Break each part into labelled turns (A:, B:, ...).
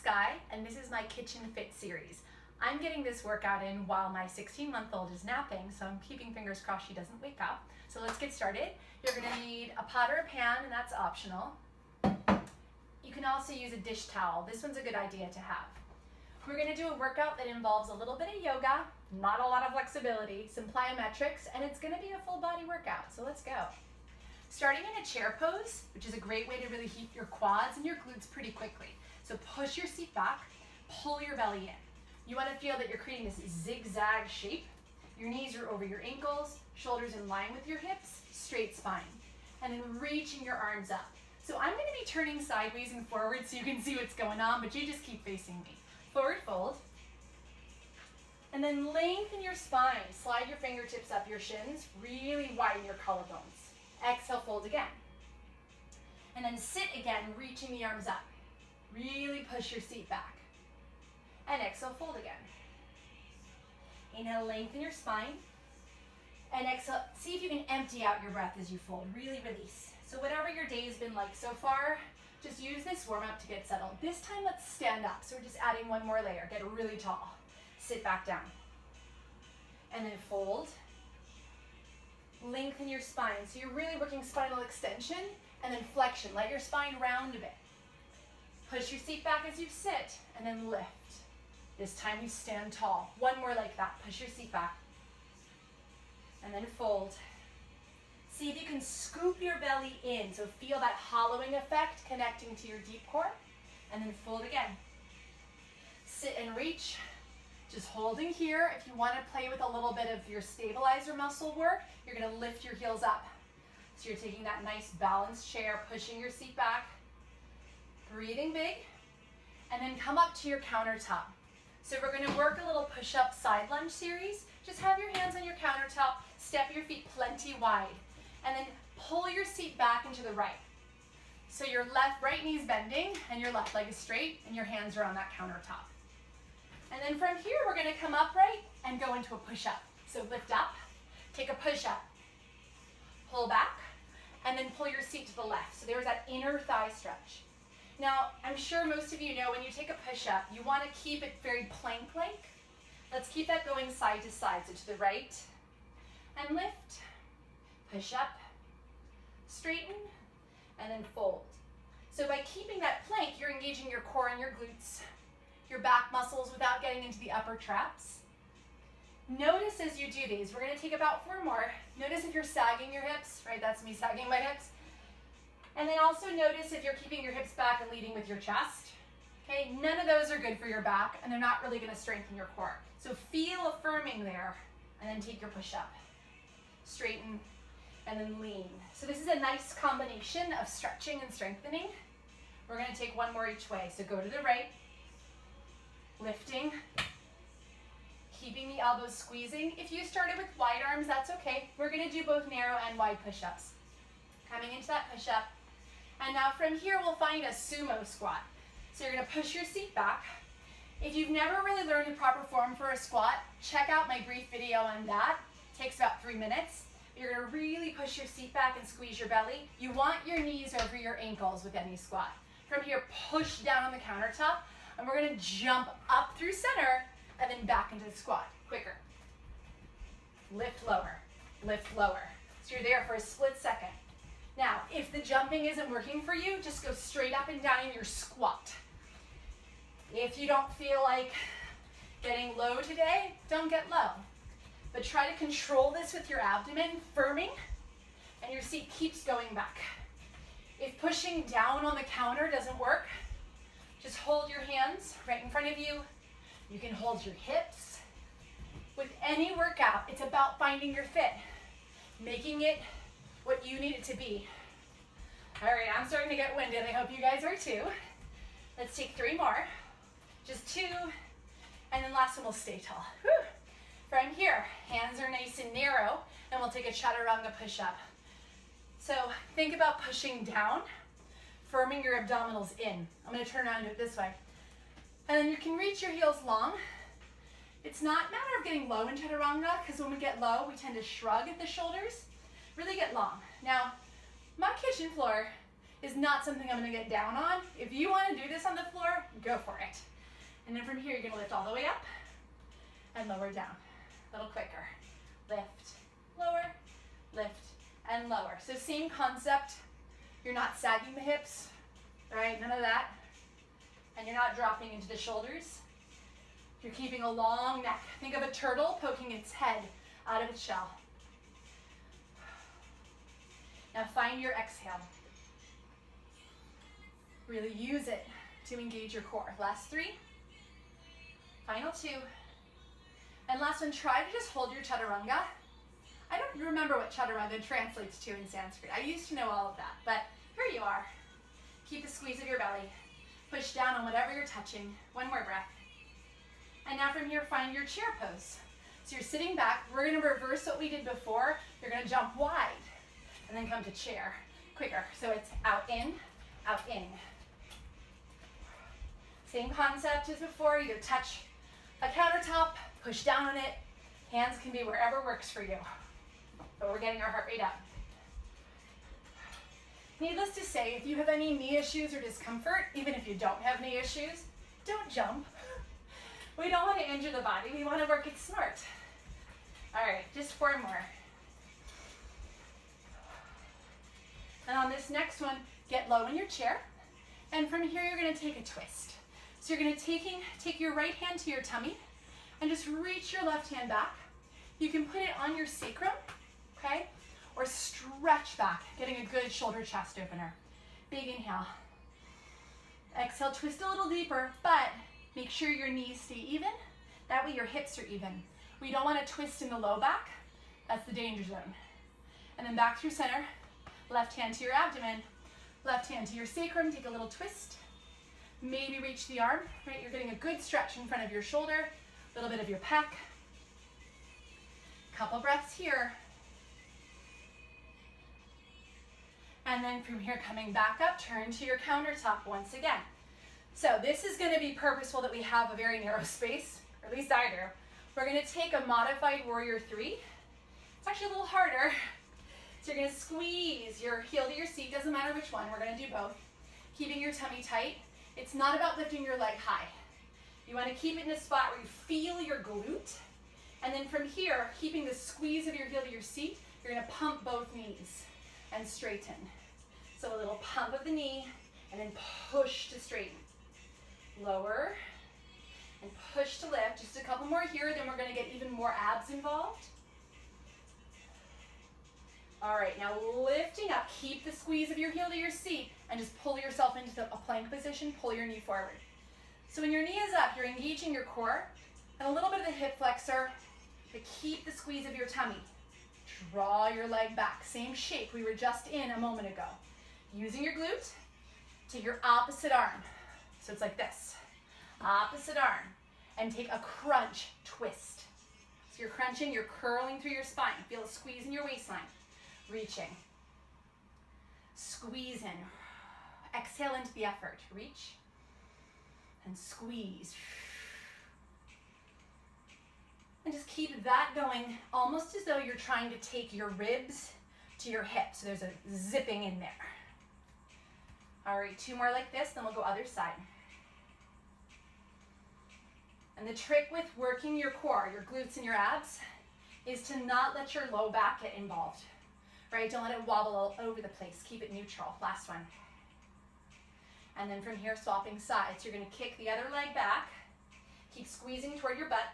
A: Sky, and this is my Kitchen Fit series. I'm getting this workout in while my 16-month-old is napping, so I'm keeping fingers crossed she doesn't wake up. So let's get started. You're gonna need a pot or a pan, and that's optional. You can also use a dish towel. This one's a good idea to have. We're gonna do a workout that involves a little bit of yoga, not a lot of flexibility, some plyometrics, and it's gonna be a full body workout, so let's go. Starting in a chair pose, which is a great way to really heat your quads and your glutes pretty quickly. So push your seat back, pull your belly in. You want to feel that you're creating this zigzag shape. Your knees are over your ankles, shoulders in line with your hips, straight spine. And then reaching your arms up. So I'm going to be turning sideways and forward so you can see what's going on, but you just keep facing me. Forward fold. And then lengthen your spine. Slide your fingertips up your shins. Really widen your collarbones. Exhale, fold again. And then sit again, reaching the arms up. Really push your seat back. And exhale, fold again. Inhale, lengthen your spine. And exhale, see if you can empty out your breath as you fold. Really release. So whatever your day has been like so far, just use this warm up to get settled. This time, let's stand up. So we're just adding one more layer. Get really tall. Sit back down. And then fold. Lengthen your spine. So you're really working spinal extension and then flexion. Let your spine round a bit. Push your seat back as you sit and then lift. This time we stand tall. One more like that. Push your seat back. And then fold. See if you can scoop your belly in. So feel that hollowing effect connecting to your deep core. And then fold again. Sit and reach. Just holding here. If you want to play with a little bit of your stabilizer muscle work, you're going to lift your heels up. So you're taking that nice balanced chair, pushing your seat back. Breathing big, and then come up to your countertop. So we're going to work a little push-up side lunge series. Just have your hands on your countertop, step your feet plenty wide, and then pull your seat back into the right. So your right knee's bending, and your left leg is straight, and your hands are on that countertop. And then from here, we're going to come upright and go into a push-up. So lift up, take a push-up, pull back, and then pull your seat to the left. So there's that inner thigh stretch. Now, I'm sure most of you know when you take a push-up, you want to keep it very plank-like. Let's keep that going side to side. So to the right, and lift, push up, straighten, and then fold. So by keeping that plank, you're engaging your core and your glutes, your back muscles without getting into the upper traps. Notice as you do these, we're going to take about 4 more. Notice if you're sagging your hips, right? That's me sagging my hips. And then also notice if you're keeping your hips back and leading with your chest. Okay, none of those are good for your back, and they're not really going to strengthen your core. So feel affirming there, and then take your push-up. Straighten, and then lean. So this is a nice combination of stretching and strengthening. We're going to take one more each way. So go to the right, lifting, keeping the elbows squeezing. If you started with wide arms, that's okay. We're going to do both narrow and wide push-ups. Coming into that push-up. And now from here, we'll find a sumo squat. So you're going to push your seat back. If you've never really learned the proper form for a squat, check out my brief video on that. It takes about 3 minutes. You're going to really push your seat back and squeeze your belly. You want your knees over your ankles with any squat. From here, push down on the countertop, and we're going to jump up through center and then back into the squat. Quicker. Lift lower, lift lower. So you're there for a split second. Now, if the jumping isn't working for you, just go straight up and down in your squat. If you don't feel like getting low today, don't get low. But try to control this with your abdomen firming, and your seat keeps going back. If pushing down on the counter doesn't work, just hold your hands right in front of you. You can hold your hips. With any workout, it's about finding your fit, making it what you need it to be. All right, I'm starting to get winded. I hope you guys are too. Let's take 3 more. Just 2, and then last one will stay tall. Whew. From here, hands are nice and narrow, and we'll take a chaturanga push-up. So think about pushing down, firming your abdominals in. I'm going to turn around and do it this way. And then you can reach your heels long. It's not a matter of getting low in chaturanga, because when we get low, we tend to shrug at the shoulders. Really get long. Now, my kitchen floor is not something I'm going to get down on. If you want to do this on the floor, go for it. here, you're gonna lift all the way up and lower down. A little quicker. Lift, lower, lift, and lower. So same concept. You're not sagging the hips, right? None of that. And you're not dropping into the shoulders. You're keeping a long neck. Think of a turtle poking its head out of its shell. Now find your exhale. Really use it to engage your core. Last 3. Final 2. And last one, try to just hold your chaturanga. I don't remember what chaturanga translates to in Sanskrit. I used to know all of that, but here you are. Keep the squeeze of your belly. Push down on whatever you're touching. One more breath. And now from here, find your chair pose. So you're sitting back. We're going to reverse what we did before. You're going to jump wide and then come to chair quicker. So it's out, in, out, in. Same concept as before. Either touch a countertop, push down on it. Hands can be wherever works for you. But we're getting our heart rate up. Needless to say, if you have any knee issues or discomfort, even if you don't have knee issues, don't jump. We don't want to injure the body. We want to work it smart. All right, just 4 more. And on this next one, get low in your chair. And from here, you're going to take a twist. So you're going to take your right hand to your tummy and just reach your left hand back. You can put it on your sacrum, okay? Or stretch back, getting a good shoulder chest opener. Big inhale. Exhale, twist a little deeper, but make sure your knees stay even. That way your hips are even. We don't want to twist in the low back. That's the danger zone. And then back through center. Left hand to your abdomen. Left hand to your sacrum. Take a little twist. Maybe reach the arm, right? You're getting a good stretch in front of your shoulder. A little bit of your pec. Couple breaths here. And then from here, coming back up, turn to your countertop once again. So this is going to be purposeful that we have a very narrow space, or at least I do. We're going to take a modified warrior 3. It's actually a little harder. So you're going to squeeze your heel to your seat, doesn't matter which one, we're going to do both. Keeping your tummy tight. It's not about lifting your leg high. You want to keep it in a spot where you feel your glute. And then from here, keeping the squeeze of your heel to your seat, you're going to pump both knees and straighten. So a little pump of the knee and then push to straighten. Lower and push to lift. Just a couple more here, then we're going to get even more abs involved. All right, now lifting up. Keep the squeeze of your heel to your seat and just pull yourself into a plank position. Pull your knee forward. So when your knee is up, you're engaging your core and a little bit of the hip flexor, but keep the squeeze of your tummy. Draw your leg back. Same shape we were just in a moment ago. Using your glute to your opposite arm. So it's like this. Opposite arm. And take a crunch twist. So you're crunching, you're curling through your spine. Feel a squeeze in your waistline. Reaching. Squeeze in. Exhale into the effort. Reach. And squeeze. And just keep that going almost as though you're trying to take your ribs to your hips. So there's a zipping in there. All right, 2 more like this, then we'll go other side. And the trick with working your core, your glutes and your abs, is to not let your low back get involved, right? Don't let it wobble all over the place. Keep it neutral. Last one. And then from here, swapping sides. You're going to kick the other leg back. Keep squeezing toward your butt.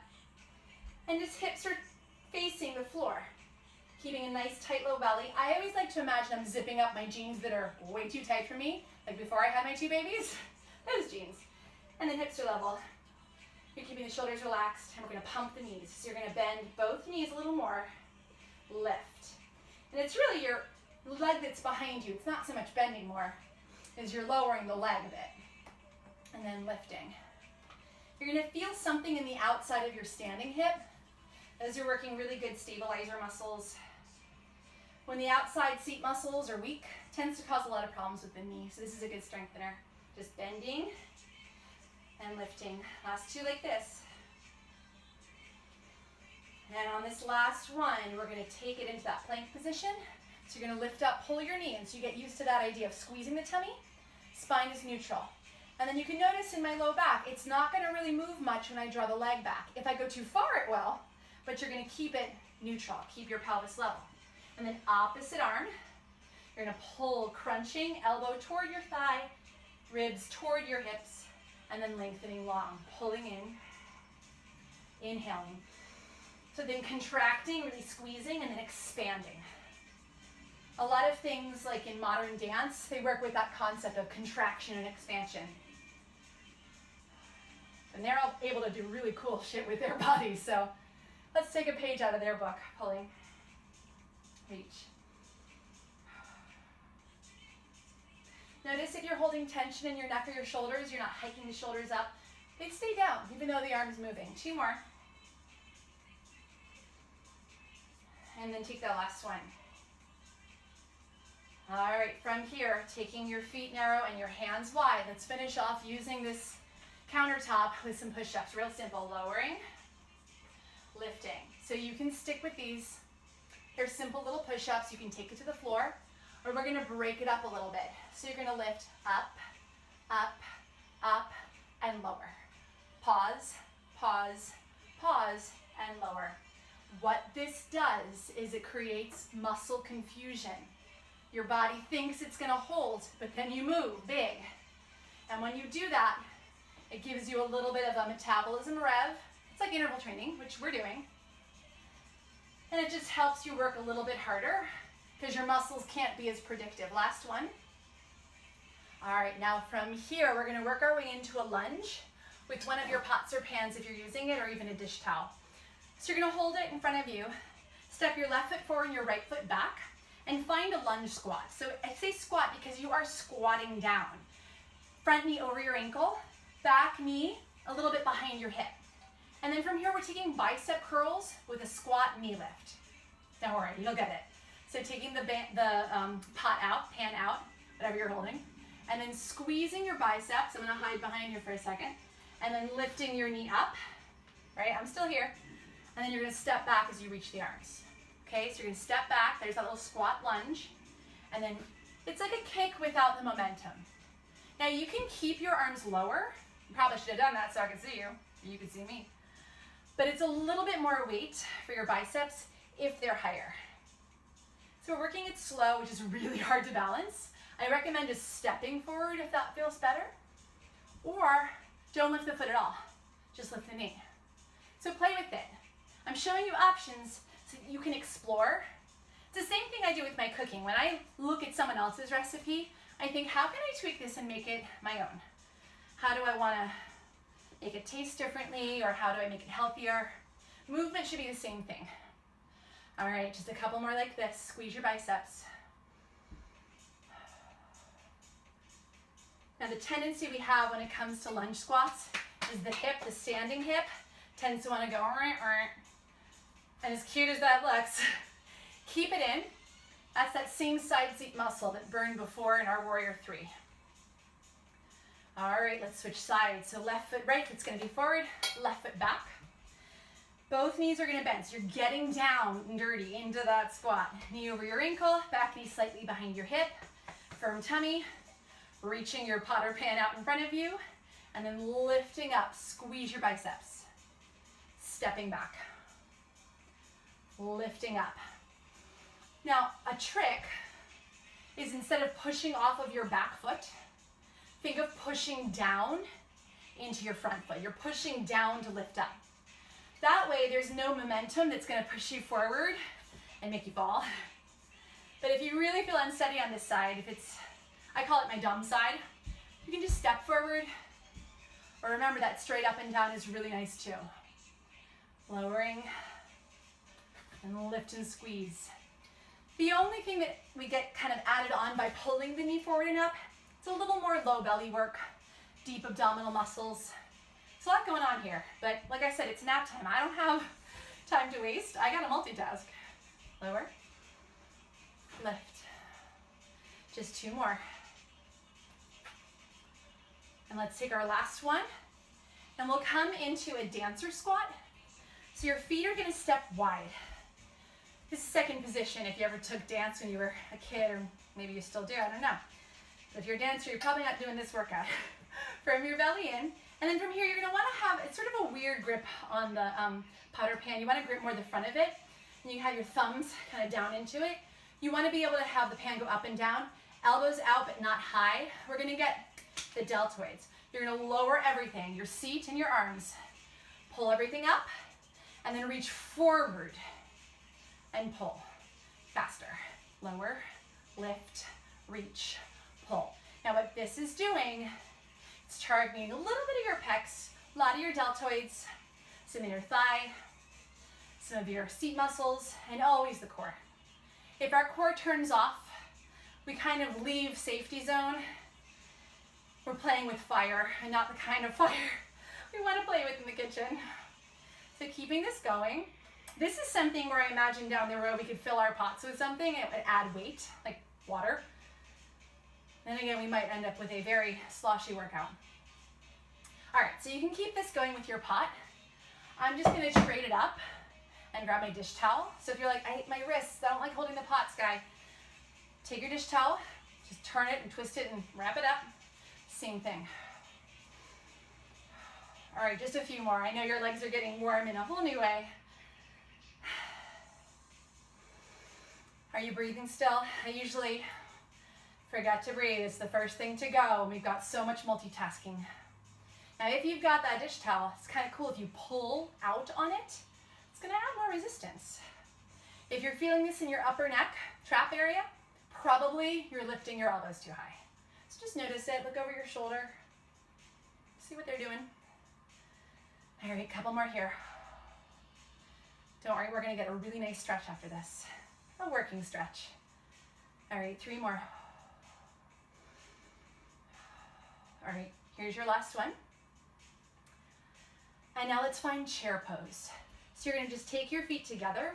A: And just hips are facing the floor. Keeping a nice tight low belly. I always like to imagine I'm zipping up my jeans that are way too tight for me, like before I had my 2 babies. Those jeans. And then hips are level. You're keeping the shoulders relaxed, and we're going to pump the knees. So you're going to bend both knees a little more. Lift. And it's really your leg that's behind you. It's not so much bending more, as you're lowering the leg a bit. And then lifting. You're going to feel something in the outside of your standing hip as you're working really good stabilizer muscles. When the outside seat muscles are weak, it tends to cause a lot of problems with the knee. So this is a good strengthener. Just bending and lifting. Last 2 like this. And on this last one, we're going to take it into that plank position. So you're going to lift up, pull your knee in. So you get used to that idea of squeezing the tummy. Spine is neutral. And then you can notice in my low back, it's not going to really move much when I draw the leg back. If I go too far, it will, but you're going to keep it neutral. Keep your pelvis level. And then opposite arm, you're going to pull, crunching, elbow toward your thigh, ribs toward your hips, and then lengthening long, pulling in, inhaling. So then contracting, really squeezing, and then expanding. A lot of things like in modern dance, they work with that concept of contraction and expansion. And they're all able to do really cool shit with their bodies. So let's take a page out of their book, pulling, reach. Notice if you're holding tension in your neck or your shoulders, you're not hiking the shoulders up. They stay down, even though the arm is moving. 2 more. And then take that last one. All right, from here, taking your feet narrow and your hands wide. Let's finish off using this countertop with some push-ups. Real simple, lowering, lifting. So you can stick with these. They're simple little push-ups. You can take it to the floor, or we're gonna break it up a little bit. So you're gonna lift up, up, up, and lower. Pause, pause, pause, and lower. What this does is it creates muscle confusion. Your body thinks it's gonna hold, but then you move big. And when you do that, it gives you a little bit of a metabolism rev. It's like interval training, which we're doing. And it just helps you work a little bit harder because your muscles can't be as predictive. Last one. All right, now from here, we're gonna work our way into a lunge with one of your pots or pans if you're using it, or even a dish towel. So you're gonna hold it in front of you, step your left foot forward and your right foot back, and find a lunge squat. So I say squat because you are squatting down. Front knee over your ankle, back knee a little bit behind your hip. And then from here, we're taking bicep curls with a squat knee lift. Don't worry, you'll get it. So taking the pot out, pan out, whatever you're holding, and then squeezing your biceps. I'm gonna hide behind here for a second. And then lifting your knee up, right? I'm still here. And then you're gonna step back as you reach the arms. Okay, so you're gonna step back, there's that little squat lunge, and then it's like a kick without the momentum. Now you can keep your arms lower. You probably should have done that so I could see you, or you could see me. But it's a little bit more weight for your biceps if they're higher. So we're working it slow, which is really hard to balance. I recommend just stepping forward if that feels better, or don't lift the foot at all, just lift the knee. So play with it. I'm showing you options so you can explore. It's the same thing I do with my cooking. When I look at someone else's recipe, I think, how can I tweak this and make it my own? How do I wanna make it taste differently, or how do I make it healthier? Movement should be the same thing. All right, just a couple more like this. Squeeze your biceps. Now the tendency we have when it comes to lunge squats is the hip, the standing hip, tends to want to go, and as cute as that looks, keep it in. That's that same side seat muscle that burned before in our Warrior 3. All right, let's switch sides. So left foot right, it's gonna be forward, left foot back. Both knees are gonna bend, so you're getting down and dirty into that squat. Knee over your ankle, back knee slightly behind your hip, firm tummy, reaching your pot or pan out in front of you, and then lifting up, squeeze your biceps. Stepping back, lifting up. Now, a trick is instead of pushing off of your back foot, think of pushing down into your front foot. You're pushing down to lift up. That way, there's no momentum that's gonna push you forward and make you fall. But if you really feel unsteady on this side, if it's, I call it my dumb side, you can just step forward, or remember that straight up and down is really nice too. Lowering, and lift and squeeze. The only thing that we get kind of added on by pulling the knee forward and up, it's a little more low belly work, deep abdominal muscles. There's a lot going on here, but like I said, it's nap time. I don't have time to waste. I gotta multitask. Lower, lift. Just 2 more. And let's take our last one, and we'll come into a dancer squat. So your feet are gonna step wide. This is second position if you ever took dance when you were a kid, or maybe you still do, I don't know. But if you're a dancer, you're probably not doing this workout. from your belly in. And then from here, you're gonna wanna have, it's sort of a weird grip on the powder pan. You wanna grip more the front of it. And you have your thumbs kind of down into it. You wanna be able to have the pan go up and down, elbows out but not high. We're gonna get the deltoids. You're gonna lower everything, your seat and your arms. Pull everything up, and then reach forward and pull. Faster. Lower, lift, reach, pull. Now what this is doing, it's targeting a little bit of your pecs, a lot of your deltoids, some inner thigh, some of your seat muscles, and always the core. If our core turns off, we kind of leave safety zone. We're playing with fire, and not the kind of fire we want to play with in the kitchen. So keeping this going. This is something where I imagine down the road we could fill our pots with something. It would add weight, like water. And again, we might end up with a very sloshy workout. All right, so you can keep this going with your pot. I'm just gonna trade it up and grab my dish towel. So if you're like, I hate my wrists, I don't like holding the pots, guy. Take your dish towel, just turn it and twist it and wrap it up. Same thing. All right, just a few more. I know your legs are getting warm in a whole new way. Are you breathing still? I usually forget to breathe. It's the first thing to go. We've got so much multitasking. Now, if you've got that dish towel, it's kind of cool if you pull out on it. It's gonna add more resistance. If you're feeling this in your upper neck, trap area, probably you're lifting your elbows too high. So just notice it, look over your shoulder, see what they're doing. All right, couple more here. Don't worry, we're gonna get a really nice stretch after this. A working stretch. All right, 3 more. All right, here's your last one. And now let's find chair pose. So you're gonna just take your feet together,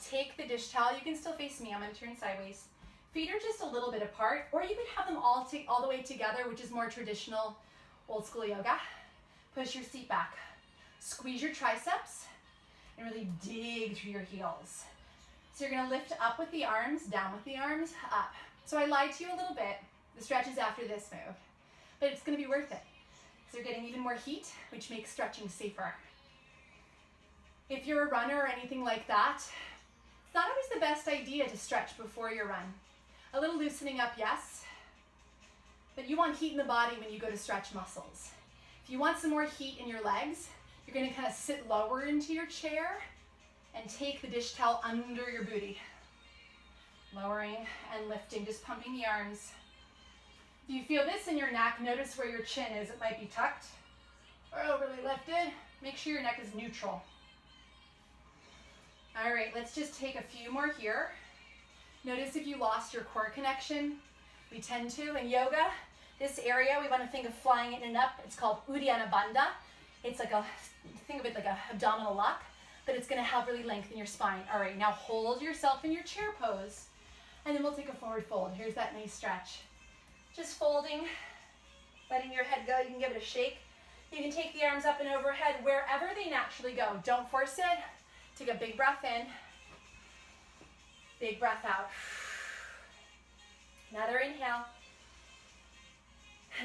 A: take the dish towel. You can still face me, I'm gonna turn sideways. Feet are just a little bit apart, or you could have them all the way together, which is more traditional old school yoga. Push your seat back. Squeeze your triceps and really dig through your heels. So you're gonna lift up with the arms, down with the arms, up. So I lied to you a little bit. The stretch is after this move, but it's gonna be worth it. So you're getting even more heat, which makes stretching safer. If you're a runner or anything like that, it's not always the best idea to stretch before your run. A little loosening up, yes, but you want heat in the body when you go to stretch muscles. If you want some more heat in your legs, you're gonna kind of sit lower into your chair and take the dish towel under your booty. Lowering and lifting, just pumping the arms. If you feel this in your neck, notice where your chin is. It might be tucked or overly lifted. Make sure your neck is neutral. All right, let's just take a few more here. Notice if you lost your core connection. We tend to in yoga. This area, we want to think of flying it in and up. It's called Uddiyana Bandha. It's like think of it like a abdominal lock, but it's going to help really lengthen your spine. All right, now hold yourself in your chair pose, and then we'll take a forward fold. Here's that nice stretch. Just folding, letting your head go. You can give it a shake. You can take the arms up and overhead wherever they naturally go. Don't force it. Take a big breath in, big breath out. Another inhale,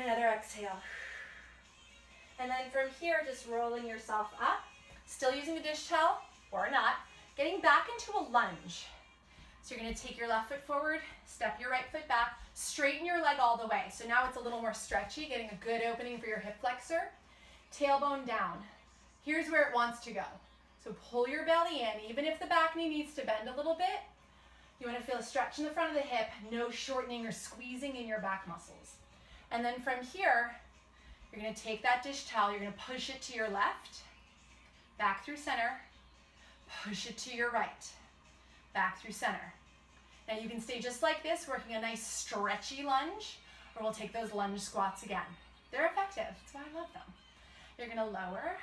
A: another exhale. And then from here, just rolling yourself up, still using the dish towel or not, getting back into a lunge. So you're gonna take your left foot forward, step your right foot back, straighten your leg all the way. So now it's a little more stretchy, getting a good opening for your hip flexor. Tailbone down. Here's where it wants to go. So pull your belly in, even if the back knee needs to bend a little bit. You wanna feel a stretch in the front of the hip, no shortening or squeezing in your back muscles. And then from here, you're gonna take that dish towel, you're gonna push it to your left, back through center, push it to your right, back through center. Now you can stay just like this, working a nice stretchy lunge, or we'll take those lunge squats again. They're effective, that's why I love them. You're gonna lower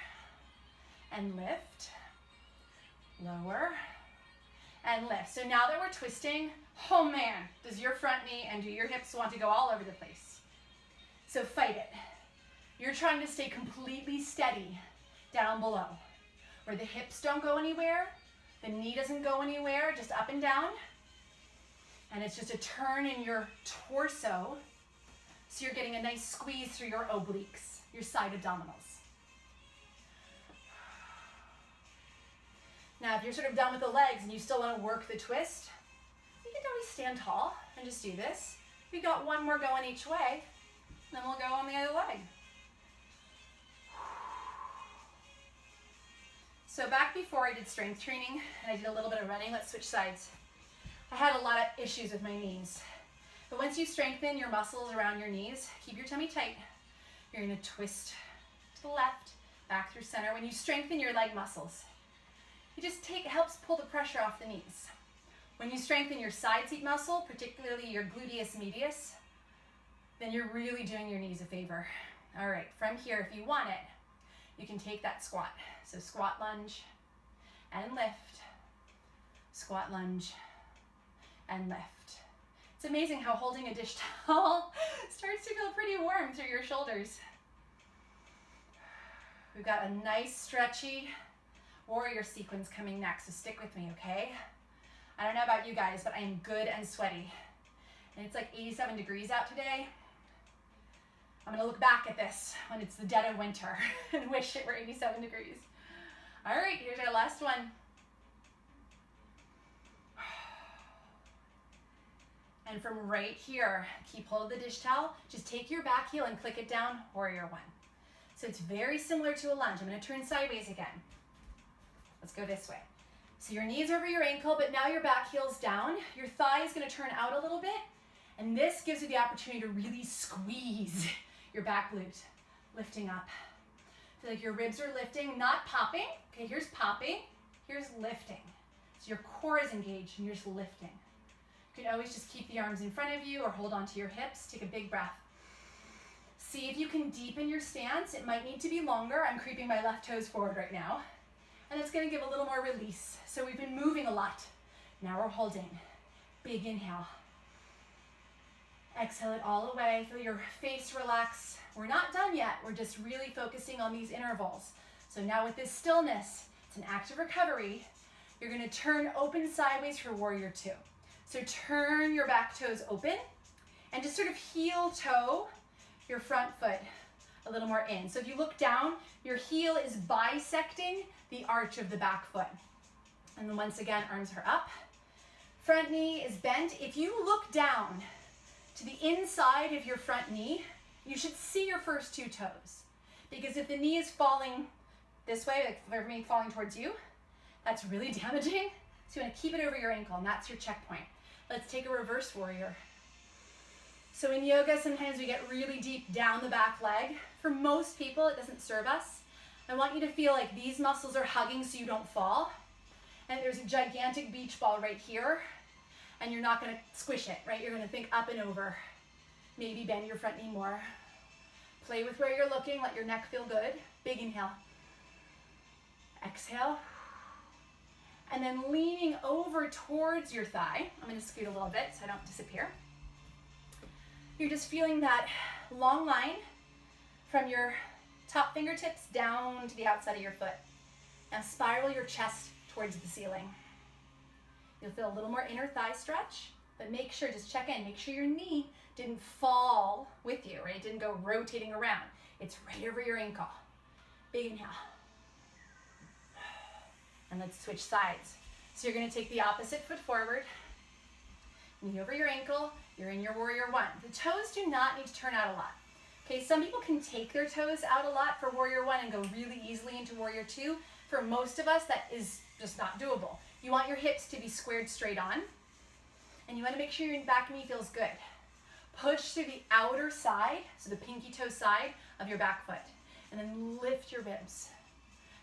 A: and lift, lower and lift. So now that we're twisting, oh man, does your front knee and do your hips want to go all over the place? So fight it. You're trying to stay completely steady down below, where the hips don't go anywhere, the knee doesn't go anywhere, just up and down. And it's just a turn in your torso So you're getting a nice squeeze through your obliques, your side abdominals. Now, if you're sort of done with the legs and you still want to work the twist, you can always stand tall and just do this. We've got one more going each way, then we'll go on the other leg. So back before I did strength training and I did a little bit of running, let's switch sides. I had a lot of issues with my knees. But once you strengthen your muscles around your knees, keep your tummy tight. You're gonna twist to the left, back through center. When you strengthen your leg muscles, it helps pull the pressure off the knees. When you strengthen your side seat muscle, particularly your gluteus medius, then you're really doing your knees a favor. All right, from here, if you want it, you can take that squat. So squat lunge and lift, squat lunge and lift. It's amazing how holding a dish towel starts to feel pretty warm through your shoulders. We've got a nice stretchy warrior sequence coming next, so stick with me, okay? I don't know about you guys, but I am good and sweaty. And it's like 87 degrees out today. I'm gonna look back at this when it's the dead of winter and wish it were 87 degrees. All right, here's our last one. And from right here, keep hold of the dish towel, just take your back heel and click it down, warrior one. So it's very similar to a lunge. I'm gonna turn sideways again. Let's go this way. So your knees over your ankle, but now your back heel's down. Your thigh is gonna turn out a little bit, and this gives you the opportunity to really squeeze your back glute, lifting up. Feel like your ribs are lifting, not popping. Okay, here's popping, here's lifting. So your core is engaged and you're just lifting. You can always just keep the arms in front of you or hold onto your hips. Take a big breath. See if you can deepen your stance. It might need to be longer. I'm creeping my left toes forward right now. And it's gonna give a little more release. So we've been moving a lot. Now we're holding. Big inhale. Exhale it all away. Feel your face relax. We're not done yet. We're just really focusing on these intervals. So now with this stillness, it's an active recovery. You're gonna turn open sideways for warrior two. So turn your back toes open and just sort of heel toe your front foot a little more in. So if you look down, your heel is bisecting the arch of the back foot. And then once again, arms are up. Front knee is bent. If you look down to the inside of your front knee, you should see your first two toes. Because if the knee is falling this way, like for me falling towards you, that's really damaging. So you want to keep it over your ankle, and that's your checkpoint. Let's take a reverse warrior. So in yoga, sometimes we get really deep down the back leg. For most people, it doesn't serve us. I want you to feel like these muscles are hugging so you don't fall. And there's a gigantic beach ball right here, and you're not gonna squish it, right? You're gonna think up and over. Maybe bend your front knee more. Play with where you're looking, let your neck feel good. Big inhale. Exhale. And then leaning over towards your thigh. I'm gonna scoot a little bit so I don't disappear. You're just feeling that long line from your top fingertips down to the outside of your foot. Now spiral your chest towards the ceiling. You'll feel a little more inner thigh stretch, but make sure, just check in, make sure your knee didn't fall with you, right? It didn't go rotating around. It's right over your ankle. Big inhale. And let's switch sides. So you're gonna take the opposite foot forward, knee over your ankle, you're in your warrior one. The toes do not need to turn out a lot. Okay, some people can take their toes out a lot for warrior one and go really easily into warrior two. For most of us, that is just not doable. You want your hips to be squared straight on, and you wanna make sure your back knee feels good. Push through the outer side, so the pinky toe side of your back foot, and then lift your ribs.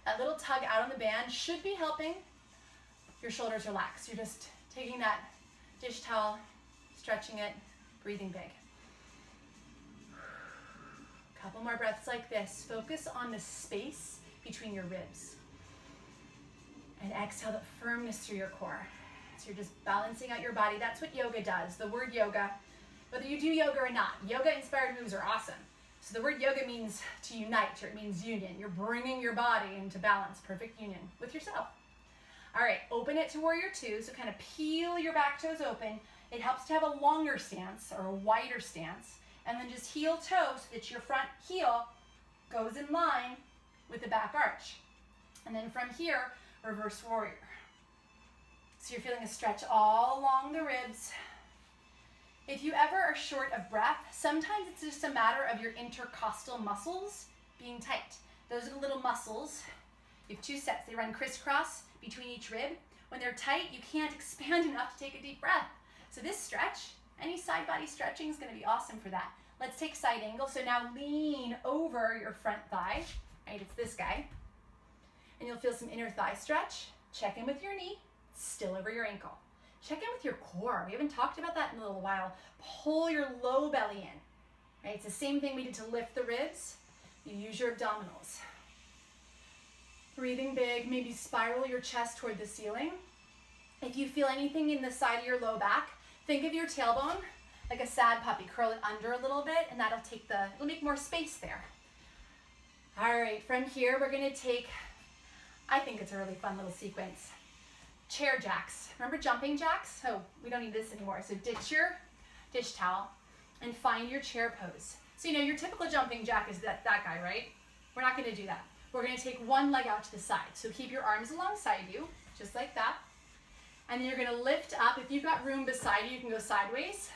A: That little tug out on the band should be helping your shoulders relax. You're just taking that dish towel, stretching it, breathing big. Couple more breaths like this. Focus on the space between your ribs. And exhale the firmness through your core. So you're just balancing out your body. That's what yoga does. The word yoga, whether you do yoga or not, yoga-inspired moves are awesome. So the word yoga means to unite, or it means union. You're bringing your body into balance, perfect union with yourself. All right, open it to warrior two. So kind of peel your back toes open. It helps to have a longer stance or a wider stance. And then just heel toe so that your front heel goes in line with the back arch. And then from here, reverse warrior. So you're feeling a stretch all along the ribs. If you ever are short of breath, sometimes it's just a matter of your intercostal muscles being tight. Those are the little muscles. You have 2 sets. They run crisscross between each rib. When they're tight, you can't expand enough to take a deep breath. So this stretch, any side body stretching is going to be awesome for that. Let's take side angle. So now lean over your front thigh, right? It's this guy. And you'll feel some inner thigh stretch. Check in with your knee, still over your ankle. Check in with your core. We haven't talked about that in a little while. Pull your low belly in, right? It's the same thing we did to lift the ribs. You use your abdominals. Breathing big, maybe spiral your chest toward the ceiling. If you feel anything in the side of your low back, think of your tailbone like a sad puppy. Curl it under a little bit and it'll make more space there. All right, from here we're gonna take, I think it's a really fun little sequence. Chair jacks. Remember jumping jacks? Oh, we don't need this anymore. So ditch your dish towel and find your chair pose. So you know your typical jumping jack is that guy, right? We're not gonna do that. We're gonna take one leg out to the side. So keep your arms alongside you, just like that. And then you're gonna lift up. If you've got room beside you, you can go sideways.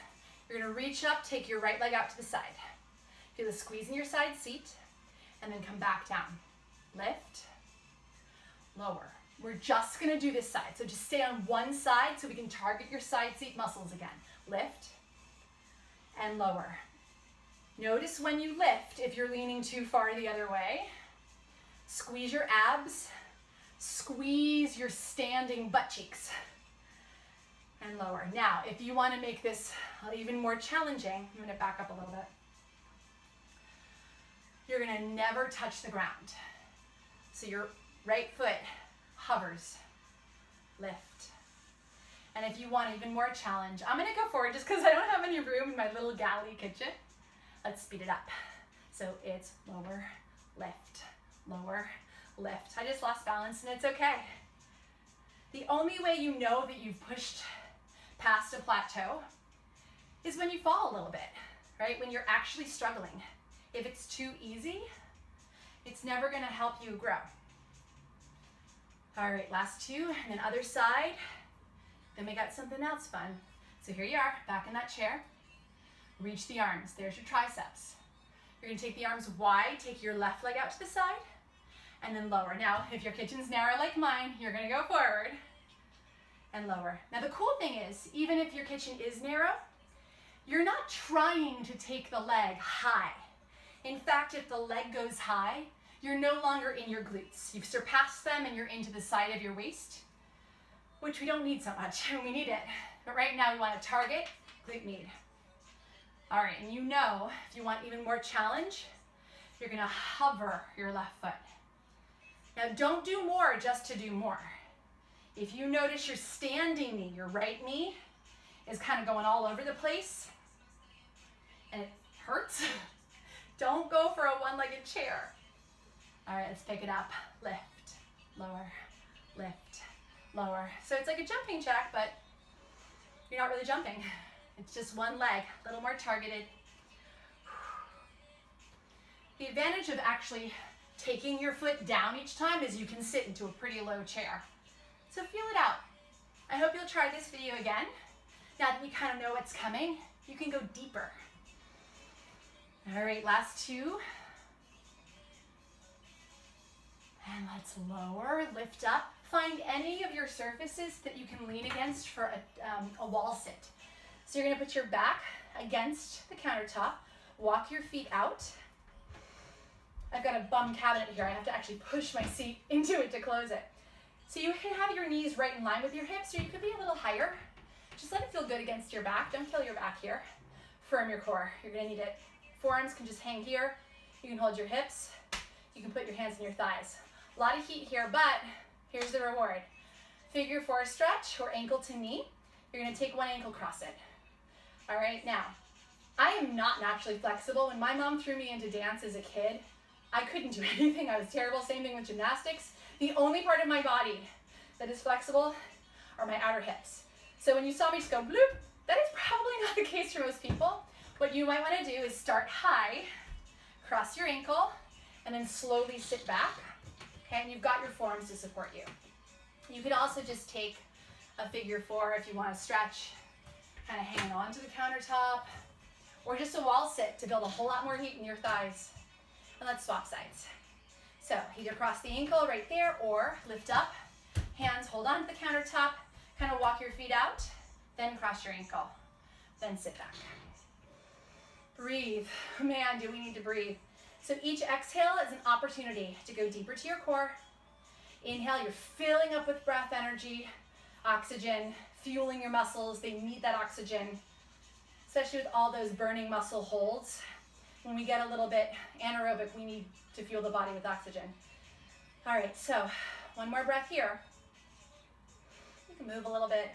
A: You're gonna reach up, take your right leg out to the side. Feel the squeeze in your side seat, and then come back down. Lift, lower. We're just gonna do this side. So just stay on one side so we can target your side seat muscles again. Lift and lower. Notice when you lift, if you're leaning too far the other way, squeeze your abs, squeeze your standing butt cheeks, and lower. Now, if you wanna make this even more challenging, I'm gonna back up a little bit. You're gonna never touch the ground. So your right foot hovers, lift. And if you want even more challenge, I'm gonna go forward just because I don't have any room in my little galley kitchen. Let's speed it up. So it's lower, lift, lower, lift. I just lost balance and it's okay. The only way you know that you've pushed past a plateau is when you fall a little bit, right? When you're actually struggling. If it's too easy, it's never gonna help you grow. All right, last 2, and then other side. Then we got something else fun. So here you are, back in that chair. Reach the arms, there's your triceps. You're gonna take the arms wide, take your left leg out to the side, and then lower. Now, if your kitchen's narrow like mine, you're gonna go forward and lower. Now the cool thing is, even if your kitchen is narrow, you're not trying to take the leg high. In fact, if the leg goes high, you're no longer in your glutes. You've surpassed them and you're into the side of your waist, which we don't need so much. We need it. But right now we want to target glute med. All right, and you know, if you want even more challenge, you're gonna hover your left foot. Now don't do more just to do more. If you notice your standing knee, your right knee, is kind of going all over the place, and it hurts, don't go for a one-legged chair. All right, let's pick it up. Lift, lower, lift, lower. So it's like a jumping jack, but you're not really jumping. It's just one leg, a little more targeted. The advantage of actually taking your foot down each time is you can sit into a pretty low chair. So feel it out. I hope you'll try this video again. Now that we kind of know what's coming, you can go deeper. All right, last 2. And let's lower, lift up. Find any of your surfaces that you can lean against for a wall sit. So you're gonna put your back against the countertop, walk your feet out. I've got a bum cabinet here. I have to actually push my seat into it to close it. So you can have your knees right in line with your hips, or you could be a little higher. Just let it feel good against your back. Don't kill your back here. Firm your core. You're gonna need it. Forearms can just hang here. You can hold your hips. You can put your hands in your thighs. A lot of heat here, but here's the reward. Figure 4 stretch or ankle to knee. You're gonna take one ankle, cross it. All right, now, I am not naturally flexible. When my mom threw me into dance as a kid, I couldn't do anything. I was terrible. Same thing with gymnastics. The only part of my body that is flexible are my outer hips. So when you saw me just go bloop, that is probably not the case for most people. What you might want to do is start high, cross your ankle, and then slowly sit back. Okay, and you've got your forearms to support you. You could also just take a figure 4 if you want to stretch, kind of hanging on to the countertop, or just a wall sit to build a whole lot more heat in your thighs. And let's swap sides. So either cross the ankle right there or lift up, hands hold on to the countertop, kind of walk your feet out, then cross your ankle, then sit back. Breathe. Man, do we need to breathe. So each exhale is an opportunity to go deeper to your core. Inhale, you're filling up with breath energy, oxygen, fueling your muscles. They need that oxygen, especially with all those burning muscle holds. When we get a little bit anaerobic, we need to fuel the body with oxygen. All right, so one more breath here. You can move a little bit.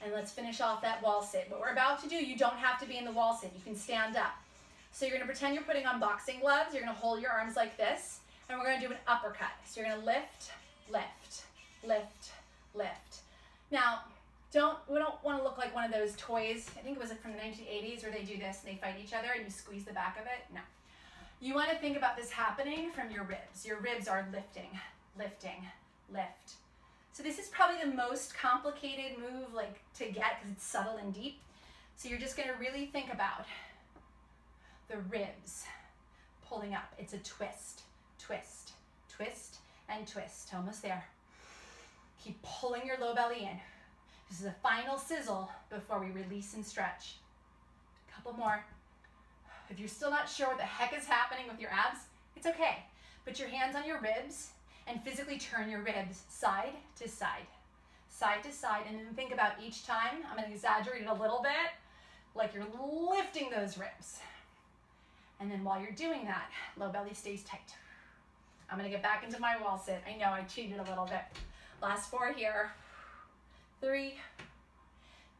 A: And let's finish off that wall sit. What we're about to do, you don't have to be in the wall sit. You can stand up. So you're gonna pretend you're putting on boxing gloves. You're gonna hold your arms like this, and we're gonna do an uppercut. So you're gonna lift, lift, lift, lift. Now, we don't wanna look like one of those toys, I think it was from the 1980s, where they do this and they fight each other and you squeeze the back of it. No. You wanna think about this happening from your ribs. Your ribs are lifting, lifting, lift. So this is probably the most complicated move to get because it's subtle and deep. So you're just gonna really think about the ribs pulling up. It's a twist, twist, twist, and twist. Almost there. Keep pulling your low belly in. This is a final sizzle before we release and stretch. A couple more. If you're still not sure what the heck is happening with your abs, it's okay. Put your hands on your ribs and physically turn your ribs side to side, and then think about each time, I'm gonna exaggerate it a little bit, like you're lifting those ribs. And then while you're doing that, low belly stays tight. I'm gonna get back into my wall sit. I know I cheated a little bit. Last 4 here. 3,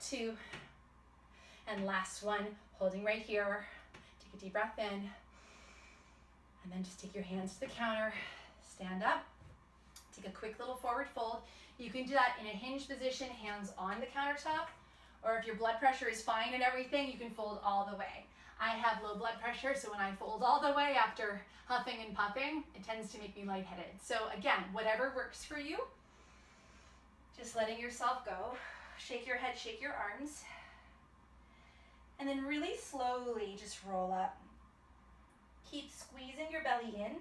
A: 2, and last one, holding right here. Take a deep breath in, and then just take your hands to the counter, stand up, take a quick little forward fold. You can do that in a hinged position, hands on the countertop, or if your blood pressure is fine and everything, you can fold all the way. I have low blood pressure, so when I fold all the way after huffing and puffing, it tends to make me lightheaded. So again, whatever works for you, just letting yourself go. Shake your head, shake your arms, and then really slowly just roll up. Keep squeezing your belly in.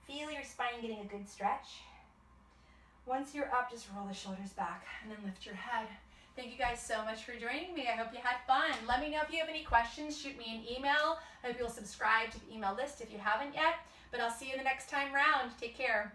A: Feel your spine getting a good stretch. Once you're up, just roll the shoulders back and then lift your head. Thank you guys so much for joining me. I hope you had fun. Let me know if you have any questions. Shoot me an email. I hope you'll subscribe to the email list if you haven't yet. But I'll see you the next time round. Take care.